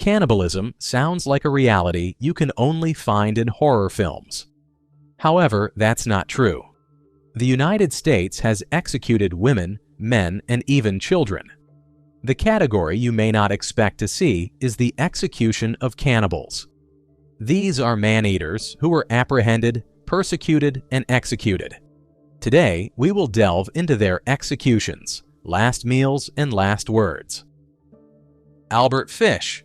Cannibalism sounds like a reality you can only find in horror films. However, that's not true. The United States has executed women, men, and even children. The category you may not expect to see is the execution of cannibals. These are man-eaters who were apprehended, persecuted, and executed. Today, we will delve into their executions, last meals, and last words. Albert Fish.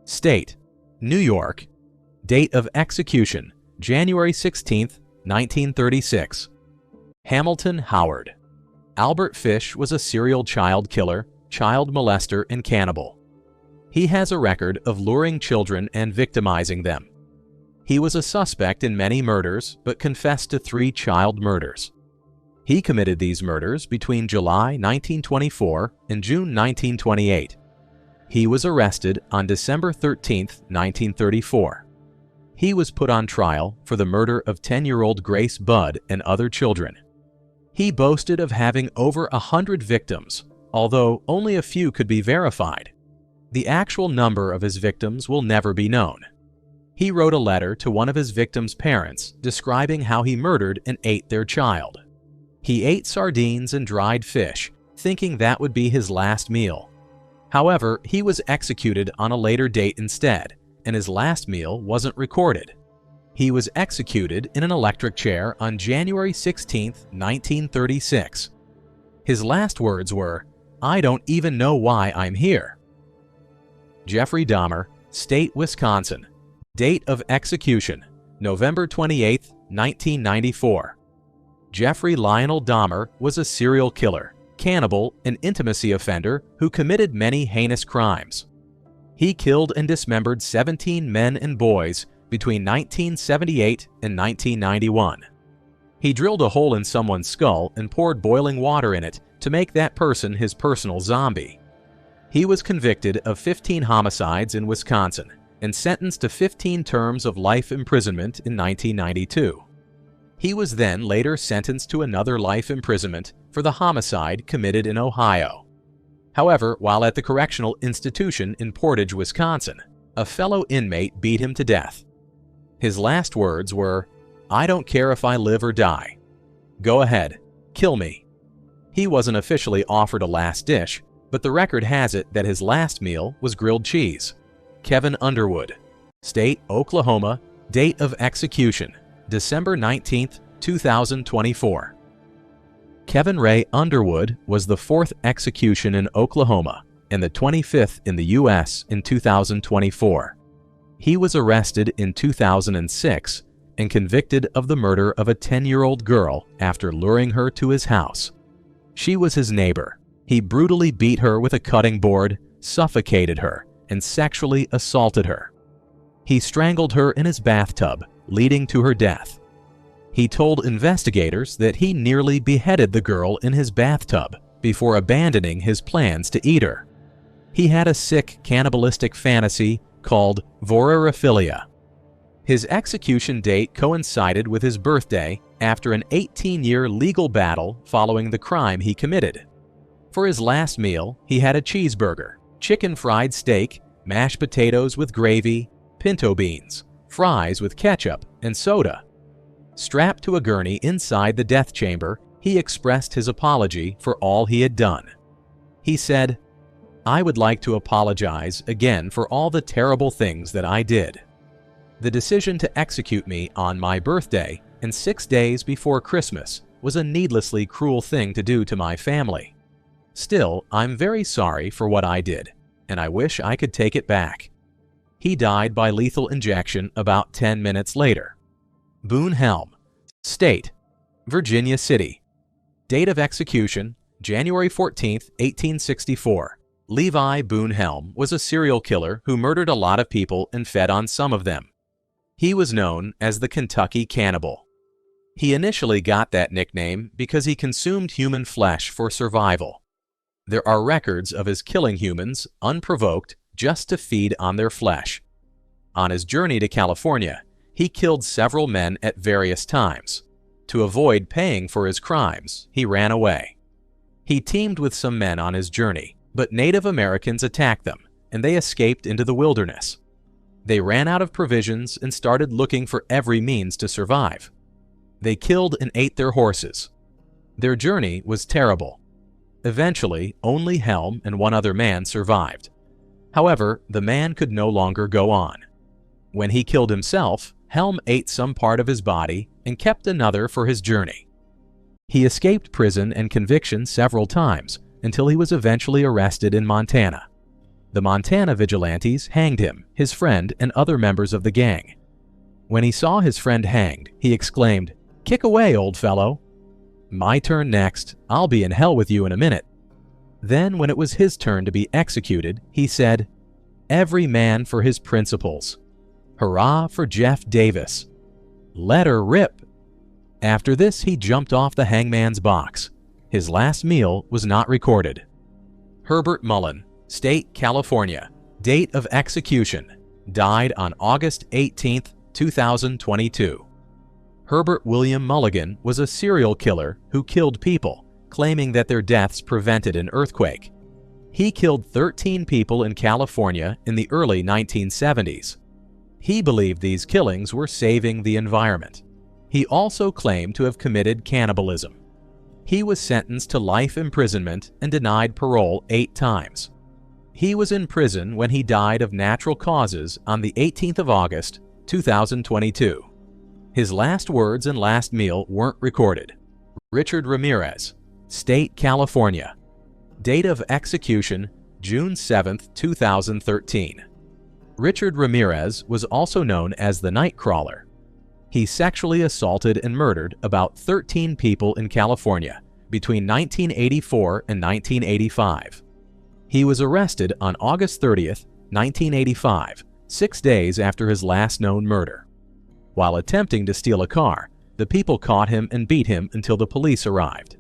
State: New York. Date of execution: January 16, 1936. Hamilton Howard. Albert Fish was a serial child killer, child molester, and cannibal. He has a record of luring children and victimizing them. He was a suspect in many murders, but confessed to 3 child murders. He committed these murders between July 1924 and June 1928. He was arrested on December 13, 1934. He was put on trial for the murder of 10-year-old Grace Budd and other children. He boasted of having over 100 victims, although only a few could be verified. The actual number of his victims will never be known. He wrote a letter to one of his victims' parents describing how he murdered and ate their child. He ate sardines and dried fish, thinking that would be his last meal. However, he was executed on a later date instead, and his last meal wasn't recorded. He was executed in an electric chair on January 16, 1936. His last words were, "I don't even know why I'm here." Jeffrey Dahmer, State, Wisconsin. Date of execution: November 28, 1994. Jeffrey Lionel Dahmer was a serial killer, cannibal, and intimacy offender who committed many heinous crimes. He killed and dismembered 17 men and boys between 1978 and 1991. He drilled a hole in someone's skull and poured boiling water in it to make that person his personal zombie. He was convicted of 15 homicides in Wisconsin and sentenced to 15 terms of life imprisonment in 1992. He was then later sentenced to another life imprisonment for the homicide committed in Ohio. However, while at the correctional institution in Portage, Wisconsin, a fellow inmate beat him to death. His last words were, "I don't care if I live or die. Go ahead, kill me." He wasn't officially offered a last dish, but the record has it that his last meal was grilled cheese. Kevin Underwood. State, Oklahoma. Date of execution: December 19, 2024. Kevin Ray Underwood was the 4th execution in Oklahoma and the 25th in the U.S. in 2024. He was arrested in 2006 and convicted of the murder of a 10-year-old girl after luring her to his house. She was his neighbor. He brutally beat her with a cutting board, suffocated her, and sexually assaulted her. He strangled her in his bathtub, leading to her death. He told investigators that he nearly beheaded the girl in his bathtub before abandoning his plans to eat her. He had a sick cannibalistic fantasy called vorophilia. His execution date coincided with his birthday after an 18-year legal battle following the crime he committed. For his last meal, he had a cheeseburger, chicken fried steak, mashed potatoes with gravy, pinto beans, fries with ketchup, and soda. Strapped to a gurney inside the death chamber, he expressed his apology for all he had done. He said, "I would like to apologize again for all the terrible things that I did. The decision to execute me on my birthday and 6 days before Christmas was a needlessly cruel thing to do to my family. Still, I'm very sorry for what I did, and I wish I could take it back." He died by lethal injection about 10 minutes later. Boone Helm. State, Virginia City. Date of execution, January 14, 1864. Levi Boone Helm was a serial killer who murdered a lot of people and fed on some of them. He was known as the Kentucky Cannibal. He initially got that nickname because he consumed human flesh for survival. There are records of his killing humans unprovoked just to feed on their flesh. On his journey to California, he killed several men at various times. To avoid paying for his crimes, he ran away. He teamed with some men on his journey, but Native Americans attacked them, and they escaped into the wilderness. They ran out of provisions and started looking for every means to survive. They killed and ate their horses. Their journey was terrible. Eventually, only Helm and one other man survived. However, the man could no longer go on. When he killed himself, Helm ate some part of his body and kept another for his journey. He escaped prison and conviction several times until he was eventually arrested in Montana. The Montana vigilantes hanged him, his friend, and other members of the gang. When he saw his friend hanged, he exclaimed, "Kick away, old fellow. My turn next. I'll be in hell with you in a minute." Then, when it was his turn to be executed, he said, "Every man for his principles. Hurrah for Jeff Davis. Let her rip." After this, he jumped off the hangman's box. His last meal was not recorded. Herbert Mullen, State, California. Date of execution: died on August 18, 2022. Herbert William Mulligan was a serial killer who killed people, claiming that their deaths prevented an earthquake. He killed 13 people in California in the early 1970s. He believed these killings were saving the environment. He also claimed to have committed cannibalism. He was sentenced to life imprisonment and denied parole 8 times. He was in prison when he died of natural causes on the 18th of August, 2022. His last words and last meal weren't recorded. Richard Ramirez, State, California. Date of execution: June 7, 2013. Richard Ramirez was also known as the Nightcrawler. He sexually assaulted and murdered about 13 people in California between 1984 and 1985. He was arrested on August 30, 1985, 6 days after his last known murder. While attempting to steal a car, the people caught him and beat him until the police arrived.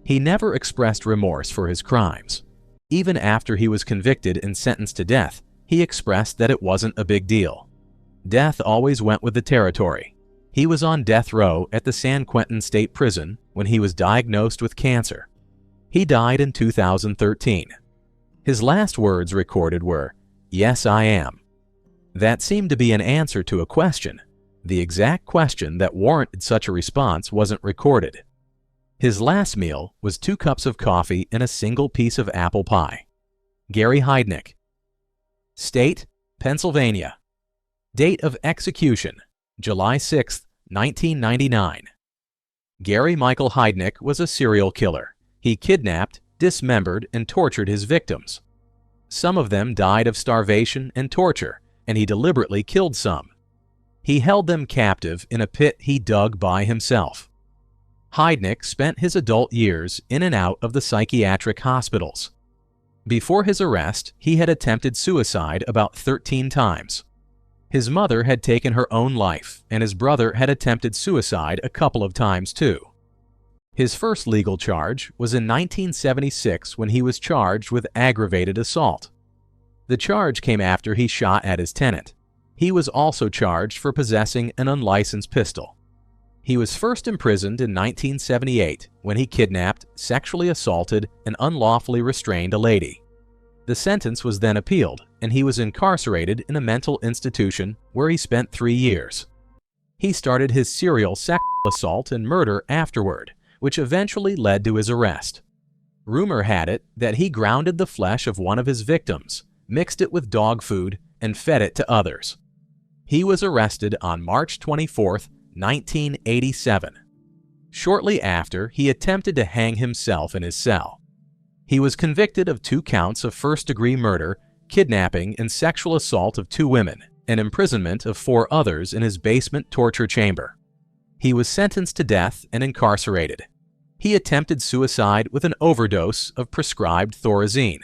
He never expressed remorse for his crimes. Even after he was convicted and sentenced to death, he expressed that it wasn't a big deal. Death always went with the territory. He was on death row at the San Quentin State Prison when he was diagnosed with cancer. He died in 2013. His last words recorded were, "Yes, I am." That seemed to be an answer to a question. The exact question that warranted such a response wasn't recorded. His last meal was 2 cups of coffee and a single piece of apple pie. Gary Heidnik. State, Pennsylvania. Date of execution: July 6, 1999. Gary Michael Heidnik was a serial killer. He kidnapped, dismembered, and tortured his victims. Some of them died of starvation and torture, and he deliberately killed some. He held them captive in a pit he dug by himself. Heidnik spent his adult years in and out of the psychiatric hospitals. Before his arrest, he had attempted suicide about 13 times. His mother had taken her own life, and his brother had attempted suicide a couple of times too. His first legal charge was in 1976 when he was charged with aggravated assault. The charge came after he shot at his tenant. He was also charged for possessing an unlicensed pistol. He was first imprisoned in 1978 when he kidnapped, sexually assaulted, and unlawfully restrained a lady. The sentence was then appealed, and he was incarcerated in a mental institution where he spent 3 years. He started his serial sexual assault and murder afterward, which eventually led to his arrest. Rumor had it that he grounded the flesh of one of his victims, mixed it with dog food, and fed it to others. He was arrested on March 24, 1987. Shortly after, he attempted to hang himself in his cell. He was convicted of 2 counts of first-degree murder, kidnapping, and sexual assault of 2 women, and imprisonment of 4 others in his basement torture chamber. He was sentenced to death and incarcerated. He attempted suicide with an overdose of prescribed Thorazine.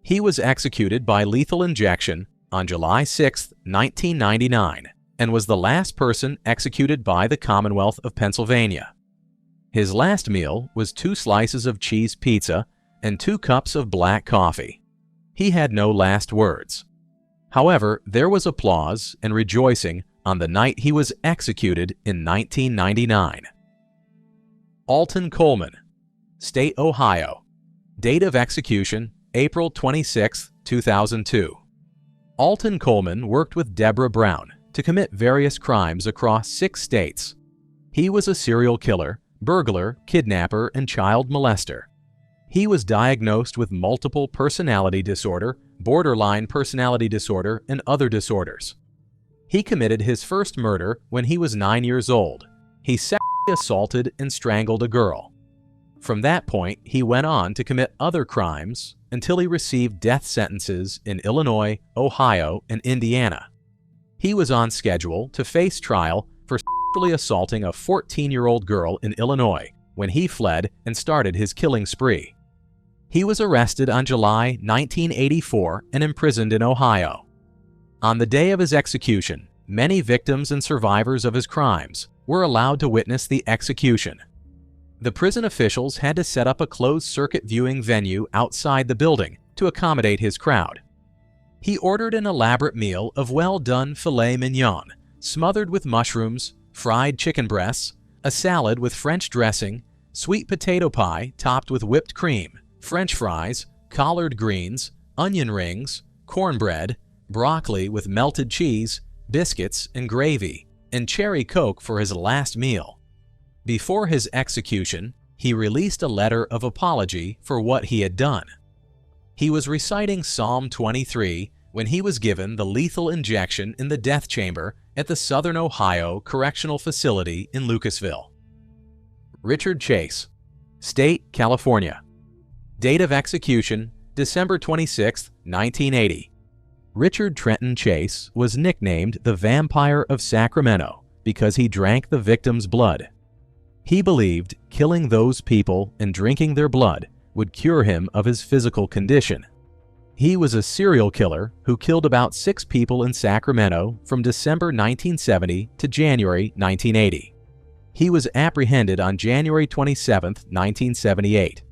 He was executed by lethal injection on July 6, 1999, and was the last person executed by the Commonwealth of Pennsylvania. His last meal was 2 slices of cheese pizza and 2 cups of black coffee. He had no last words. However, there was applause and rejoicing on the night he was executed in 1999. Alton Coleman, State, Ohio. Date of execution: April 26, 2002. Alton Coleman worked with Deborah Brown to commit various crimes across 6 states. He was a serial killer, burglar, kidnapper, and child molester. He was diagnosed with multiple personality disorder, borderline personality disorder, and other disorders. He committed his first murder when he was 9 years old. He sexually assaulted and strangled a girl. From that point, he went on to commit other crimes until he received death sentences in Illinois, Ohio, and Indiana. He was on schedule to face trial for sexually assaulting a 14-year-old girl in Illinois when he fled and started his killing spree. He was arrested on July 1984 and imprisoned in Ohio. On the day of his execution, many victims and survivors of his crimes were allowed to witness the execution. The prison officials had to set up a closed-circuit viewing venue outside the building to accommodate his crowd. He ordered an elaborate meal of well-done filet mignon, smothered with mushrooms, fried chicken breasts, a salad with French dressing, sweet potato pie topped with whipped cream, French fries, collard greens, onion rings, cornbread, broccoli with melted cheese, biscuits and gravy, and cherry Coke for his last meal. Before his execution, he released a letter of apology for what he had done. He was reciting Psalm 23 when he was given the lethal injection in the death chamber at the Southern Ohio Correctional Facility in Lucasville. Richard Chase, State, California. Date of execution, December 26, 1980. Richard Trenton Chase was nicknamed the Vampire of Sacramento because he drank the victim's blood. He believed killing those people and drinking their blood would cure him of his physical condition. He was a serial killer who killed about 6 people in Sacramento from December 1970 to January 1980. He was apprehended on January 27, 1978.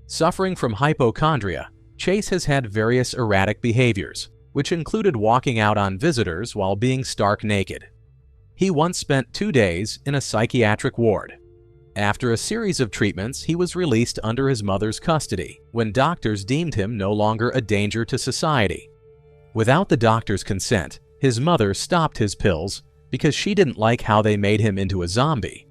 Suffering from hypochondria, Chase has had various erratic behaviors, which included walking out on visitors while being stark naked. He once spent 2 days in a psychiatric ward. After a series of treatments, he was released under his mother's custody when doctors deemed him no longer a danger to society. Without the doctor's consent, his mother stopped his pills because she didn't like how they made him into a zombie.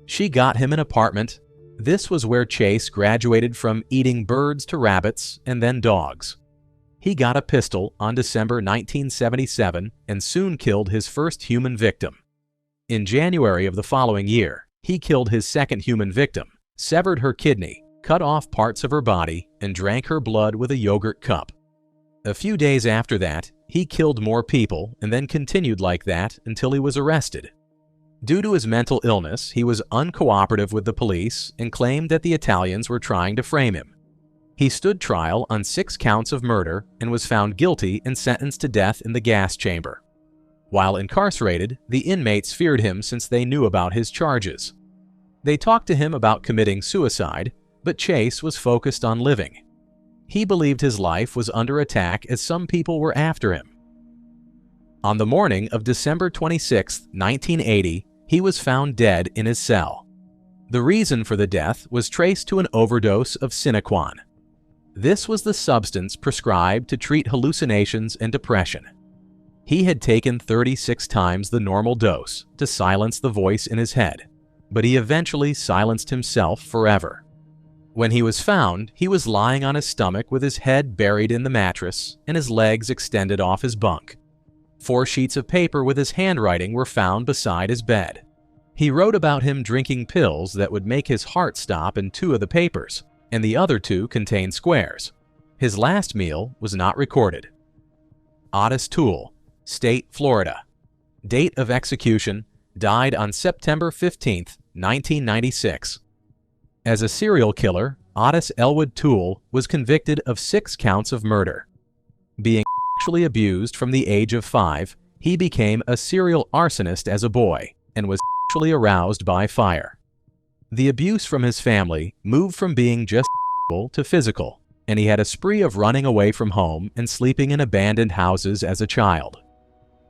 She got him an apartment. This was where Chase graduated from eating birds to rabbits and then dogs. He got a pistol on December 1977 and soon killed his first human victim. In January of the following year, he killed his second human victim, severed her kidney, cut off parts of her body, and drank her blood with a yogurt cup. A few days after that, he killed more people and then continued like that until he was arrested. Due to his mental illness, he was uncooperative with the police and claimed that the Italians were trying to frame him. He stood trial on 6 counts of murder and was found guilty and sentenced to death in the gas chamber. While incarcerated, the inmates feared him since they knew about his charges. They talked to him about committing suicide, but Chase was focused on living. He believed his life was under attack as some people were after him. On the morning of December 26, 1980, he was found dead in his cell. The reason for the death was traced to an overdose of Sinequan. This was the substance prescribed to treat hallucinations and depression. He had taken 36 times the normal dose to silence the voice in his head, but he eventually silenced himself forever. When he was found, he was lying on his stomach with his head buried in the mattress and his legs extended off his bunk. 4 sheets of paper with his handwriting were found beside his bed. He wrote about him drinking pills that would make his heart stop in 2 of the papers, and the other 2 contained squares. His last meal was not recorded. Otis Toole, State, Florida. Date of execution, died on September 15, 1996. As a serial killer, Otis Elwood Toole was convicted of 6 counts of murder. Being sexually abused from the age of 5, he became a serial arsonist as a boy and was sexually aroused by fire. The abuse from his family moved from being just to physical, and he had a spree of running away from home and sleeping in abandoned houses as a child.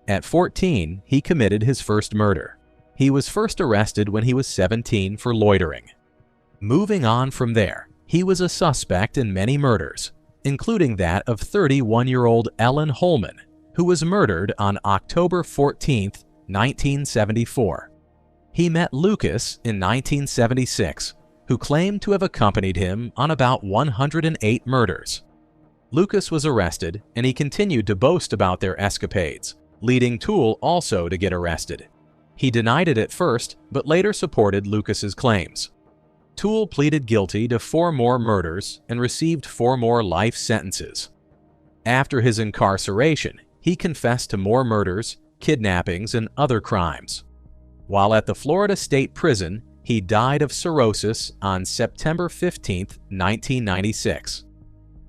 At 14, he committed his first murder. He was first arrested when he was 17 for loitering. Moving on from there, he was a suspect in many murders, including that of 31-year-old Ellen Holman, who was murdered on October 14, 1974. He met Lucas in 1976, who claimed to have accompanied him on about 108 murders. Lucas was arrested, and he continued to boast about their escapades, leading Toole also to get arrested. He denied it at first, but later supported Lucas's claims. Toole pleaded guilty to 4 more murders and received 4 more life sentences. After his incarceration, he confessed to more murders, kidnappings, and other crimes. While at the Florida State Prison, he died of cirrhosis on September 15, 1996.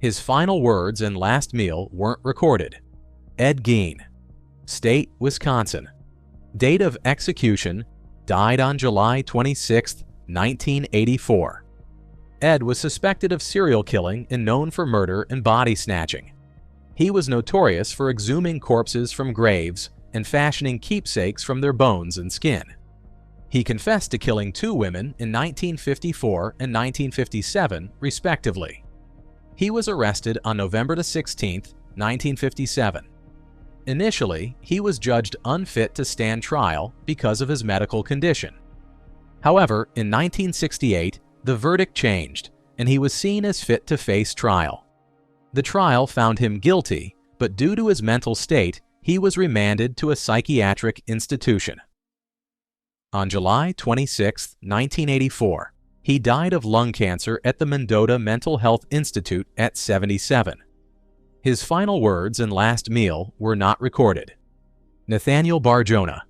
His final words and last meal weren't recorded. Ed Gein, State, Wisconsin. Date of execution: died on July 26, 1984. Ed was suspected of serial killing and known for murder and body snatching. He was notorious for exhuming corpses from graves and fashioning keepsakes from their bones and skin. He confessed to killing 2 women in 1954 and 1957, respectively. He was arrested on November 16, 1957. Initially, he was judged unfit to stand trial because of his medical condition. However, in 1968, the verdict changed, and he was seen as fit to face trial. The trial found him guilty, but due to his mental state, he was remanded to a psychiatric institution. On July 26, 1984, he died of lung cancer at the Mendota Mental Health Institute at 77. His final words and last meal were not recorded. Nathaniel Barjona,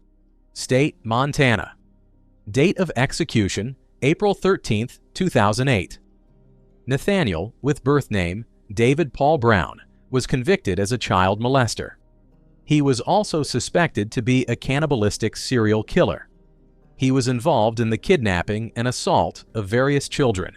State, Montana. Date of execution: April 13, 2008. Nathaniel, with birth name David Paul Brown, was convicted as a child molester. He was also suspected to be a cannibalistic serial killer. He was involved in the kidnapping and assault of various children.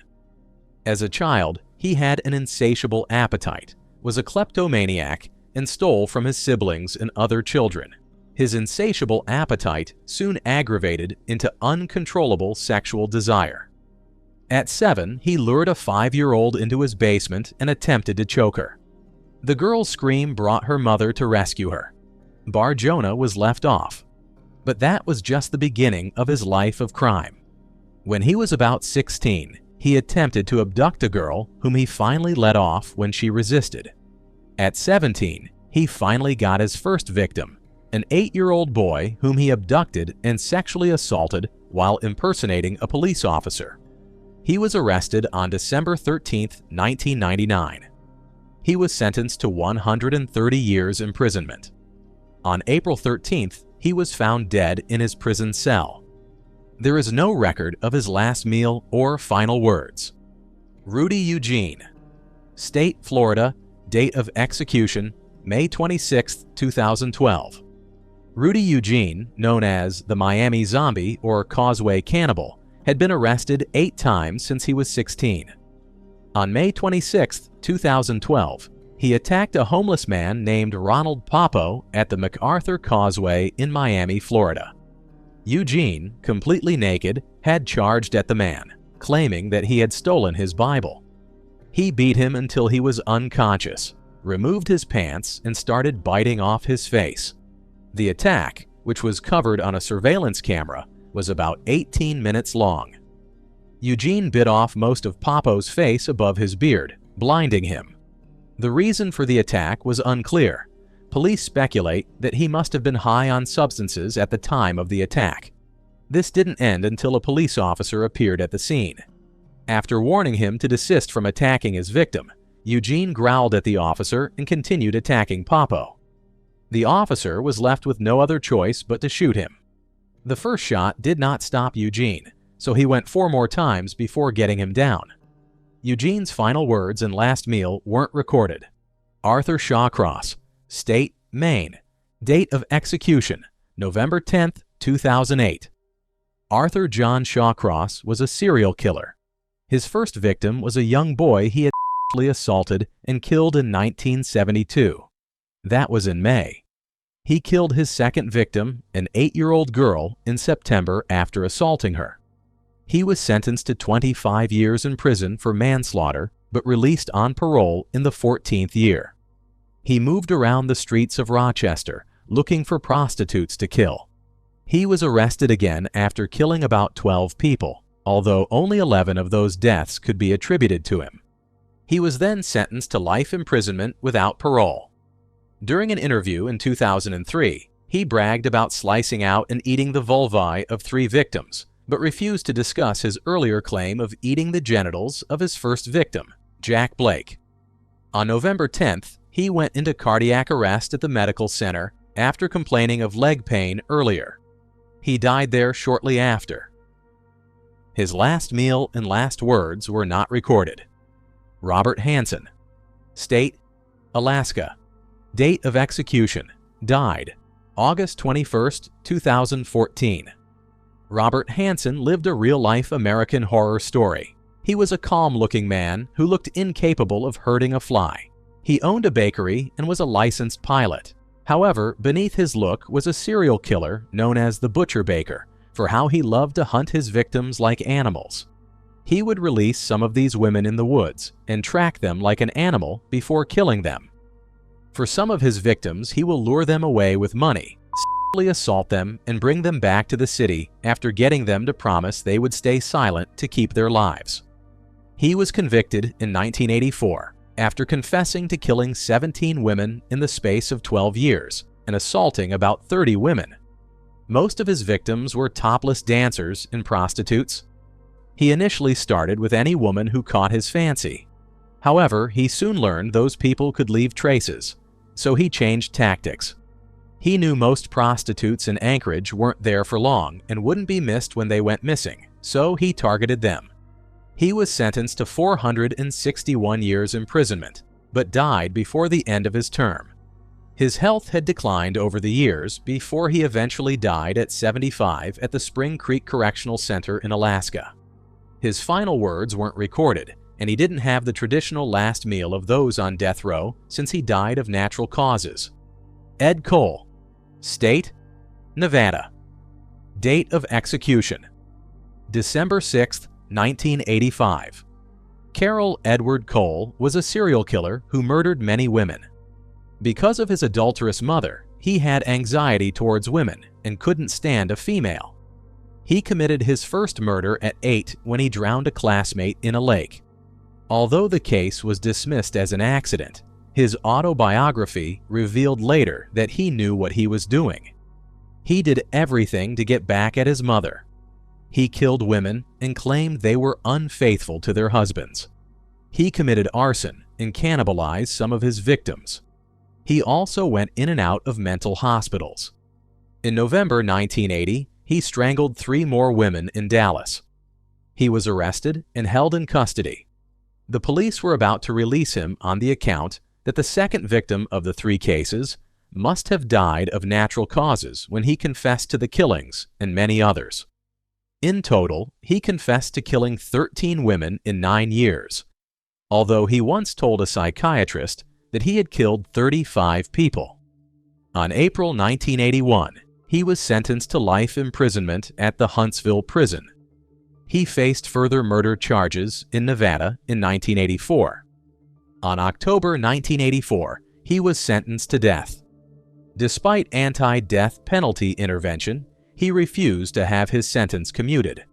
As a child, he had an insatiable appetite, was a kleptomaniac, and stole from his siblings and other children. His insatiable appetite soon aggravated into uncontrollable sexual desire. At 7, he lured a 5-year-old into his basement and attempted to choke her. The girl's scream brought her mother to rescue her. Barjona was left off. But that was just the beginning of his life of crime. When he was about 16, he attempted to abduct a girl whom he finally let off when she resisted. At 17, he finally got his first victim, an 8-year-old boy whom he abducted and sexually assaulted while impersonating a police officer. He was arrested on December 13, 1999. He was sentenced to 130 years imprisonment. On April 13th, he was found dead in his prison cell. There is no record of his last meal or final words. Rudy Eugene, State, Florida. Date of execution: May 26, 2012. Rudy Eugene, known as the Miami Zombie or Causeway Cannibal, had been arrested 8 times since he was 16. On May 26, 2012, he attacked a homeless man named Ronald Popo at the MacArthur Causeway in Miami, Florida. Eugene, completely naked, had charged at the man, claiming that he had stolen his Bible. He beat him until he was unconscious, removed his pants, and started biting off his face. The attack, which was covered on a surveillance camera, was about 18 minutes long. Eugene bit off most of Popo's face above his beard, blinding him. The reason for the attack was unclear. Police speculate that he must have been high on substances at the time of the attack. This didn't end until a police officer appeared at the scene. After warning him to desist from attacking his victim, Eugene growled at the officer and continued attacking Popo. The officer was left with no other choice but to shoot him. The first shot did not stop Eugene, so he went 4 more times before getting him down. Eugene's final words and last meal weren't recorded. Arthur Shawcross, State, Maine. Date of execution: November 10, 2008. Arthur John Shawcross was a serial killer. His first victim was a young boy he had sexually assaulted and killed in 1972. That was in May. He killed his second victim, an 8-year-old girl, in September after assaulting her. He was sentenced to 25 years in prison for manslaughter, but released on parole in the 14th year. He moved around the streets of Rochester, looking for prostitutes to kill. He was arrested again after killing about 12 people, although only 11 of those deaths could be attributed to him. He was then sentenced to life imprisonment without parole. During an interview in 2003, he bragged about slicing out and eating the vulvae of 3 victims, but refused to discuss his earlier claim of eating the genitals of his first victim, Jack Blake. On November 10th, he went into cardiac arrest at the medical center after complaining of leg pain earlier. He died there shortly after. His last meal and last words were not recorded. Robert Hansen. State: Alaska. Date of execution: died August 21, 2014. Robert Hansen lived a real-life American horror story. He was a calm-looking man who looked incapable of hurting a fly. He owned a bakery and was a licensed pilot. However, beneath his look was a serial killer known as the Butcher Baker for how he loved to hunt his victims like animals. He would release some of these women in the woods and track them like an animal before killing them. For some of his victims, he will lure them away with money, sexually assault them, and bring them back to the city after getting them to promise they would stay silent to keep their lives. He was convicted in 1984 after confessing to killing 17 women in the space of 12 years and assaulting about 30 women. Most of his victims were topless dancers and prostitutes. He initially started with any woman who caught his fancy. However, he soon learned those people could leave traces, so he changed tactics. He knew most prostitutes in Anchorage weren't there for long and wouldn't be missed when they went missing, so he targeted them. He was sentenced to 461 years imprisonment, but died before the end of his term. His health had declined over the years before he eventually died at 75 at the Spring Creek Correctional Center in Alaska. His final words weren't recorded, and he didn't have the traditional last meal of those on death row since he died of natural causes. Ed Cole. State: Nevada. Date of execution: December 6, 1985. Carroll Edward Cole was a serial killer who murdered many women. Because of his adulterous mother, he had anxiety towards women and couldn't stand a female. He committed his first murder at 8 when he drowned a classmate in a lake. Although the case was dismissed as an accident, his autobiography revealed later that he knew what he was doing. He did everything to get back at his mother. He killed women and claimed they were unfaithful to their husbands. He committed arson and cannibalized some of his victims. He also went in and out of mental hospitals. In November 1980, he strangled 3 more women in Dallas. He was arrested and held in custody. The police were about to release him on the account that the second victim of the 3 cases must have died of natural causes when he confessed to the killings and many others. In total, he confessed to killing 13 women in 9 years, although he once told a psychiatrist that he had killed 35 people. On April 1981, he was sentenced to life imprisonment at the Huntsville prison. He faced further murder charges in Nevada in 1984. On October 1984, he was sentenced to death. Despite anti-death penalty intervention, he refused to have his sentence commuted.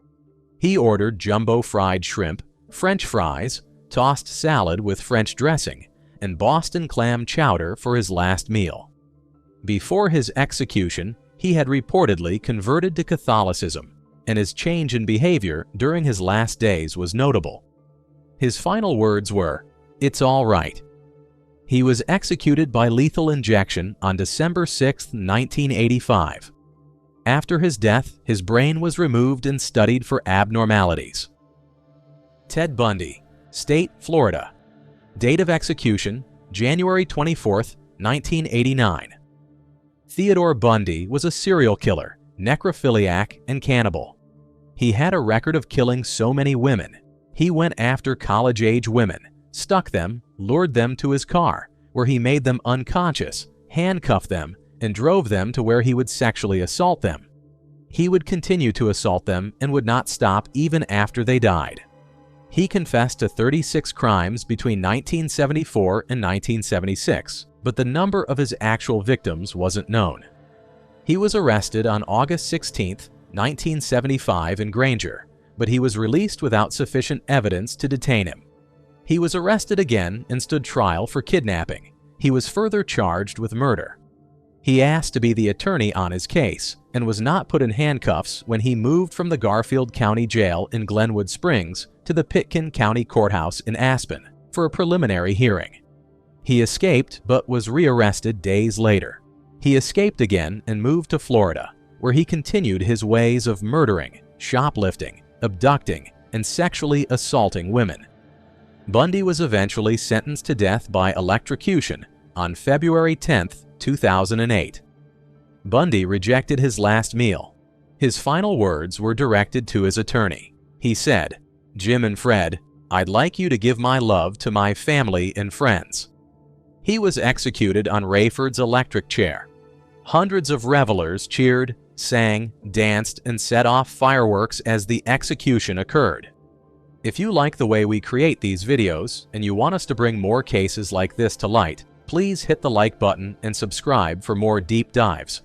He ordered jumbo fried shrimp, French fries, tossed salad with French dressing, and Boston clam chowder for his last meal. Before his execution, he had reportedly converted to Catholicism, and his change in behavior during his last days was notable. His final words were, "It's all right." He was executed by lethal injection on December 6, 1985. After his death, his brain was removed and studied for abnormalities. Ted Bundy. State: Florida. Date of execution: January 24, 1989. Theodore Bundy was a serial killer, necrophiliac, and cannibal. He had a record of killing so many women. He went after college-age women, stuck them, lured them to his car, where he made them unconscious, handcuffed them, and drove them to where he would sexually assault them. He would continue to assault them and would not stop even after they died. He confessed to 36 crimes between 1974 and 1976, but the number of his actual victims wasn't known. He was arrested on August 16, 1975 in Granger, but he was released without sufficient evidence to detain him. He was arrested again and stood trial for kidnapping. He was further charged with murder. He asked to be the attorney on his case and was not put in handcuffs when he moved from the Garfield County Jail in Glenwood Springs to the Pitkin County Courthouse in Aspen for a preliminary hearing. He escaped but was rearrested days later. He escaped again and moved to Florida, where he continued his ways of murdering, shoplifting, abducting, and sexually assaulting women. Bundy was eventually sentenced to death by electrocution on February 10, 2008. Bundy rejected his last meal. His final words were directed to his attorney. He said, "Jim and Fred, I'd like you to give my love to my family and friends." He was executed on Rayford's electric chair. Hundreds of revelers cheered, sang, danced, and set off fireworks as the execution occurred. If you like the way we create these videos and you want us to bring more cases like this to light, please hit the like button and subscribe for more deep dives.